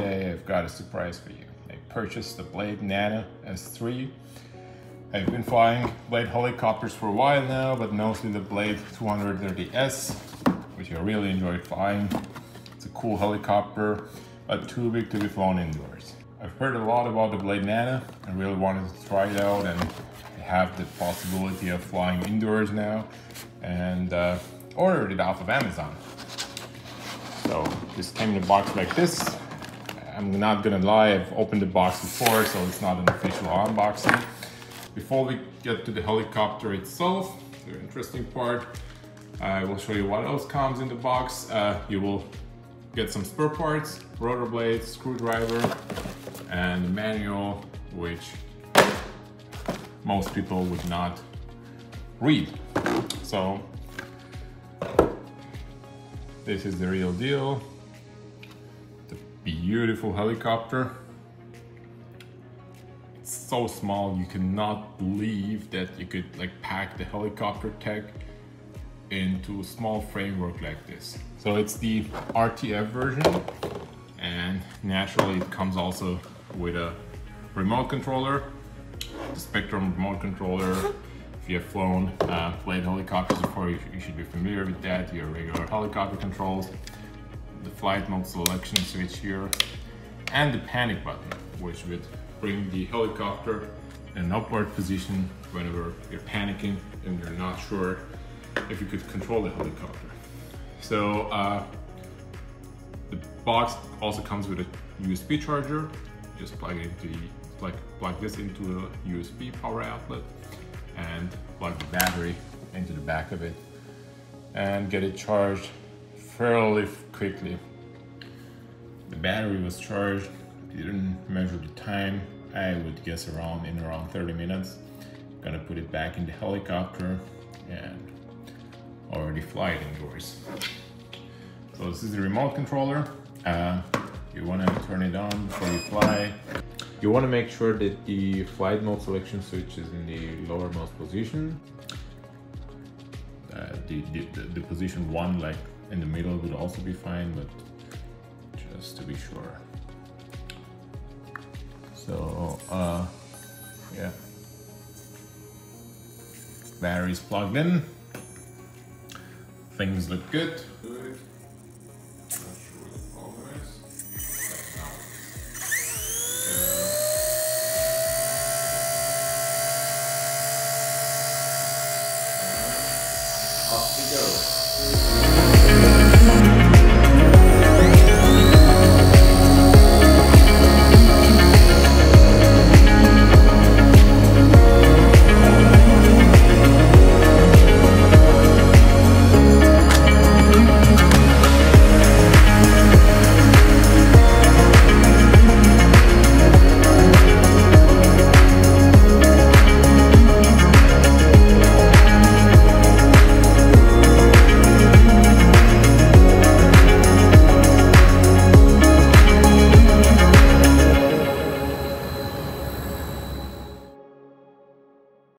today I've got a surprise for you. I purchased the Blade Nano S3. I've been flying Blade helicopters for a while now, but mostly the Blade 230S, which I really enjoyed flying. It's a cool helicopter, but too big to be flown indoors. I've heard a lot about the Blade Nano. I really wanted to try it out and have the possibility of flying indoors now, and ordered it off of Amazon. So this came in a box like this. I'm not gonna lie, I've opened the box before, so it's not an official unboxing. Before we get to the helicopter itself, the interesting part, I will show you what else comes in the box. You will get some spare parts, rotor blades, screwdriver, and a manual, which most people would not read. So this is the real deal. The beautiful helicopter. It's so small, you cannot believe that you could like pack the helicopter tech into a small framework like this. So it's the RTF version, and naturally it comes also with a remote controller, the Spektrum remote controller. If you have flown Blade helicopters before, you should be familiar with that. Your regular helicopter controls, the flight mode selection switch here, and the panic button, which would bring the helicopter in an upward position whenever you're panicking and you're not sure if you could control the helicopter. So the box also comes with a USB charger. Just plug it into plug this into a USB power outlet and plug the battery into the back of it and get it charged fairly quickly. The battery was charged, didn't measure the time, I would guess around 30 minutes. Gonna put it back in the helicopter and already fly it indoors. So this is the remote controller. You want to turn it on before you fly. You want to make sure that the flight mode selection switch is in the lowermost position. The position 1, like in the middle, would also be fine, but just to be sure. So yeah, battery's plugged in. Things look good.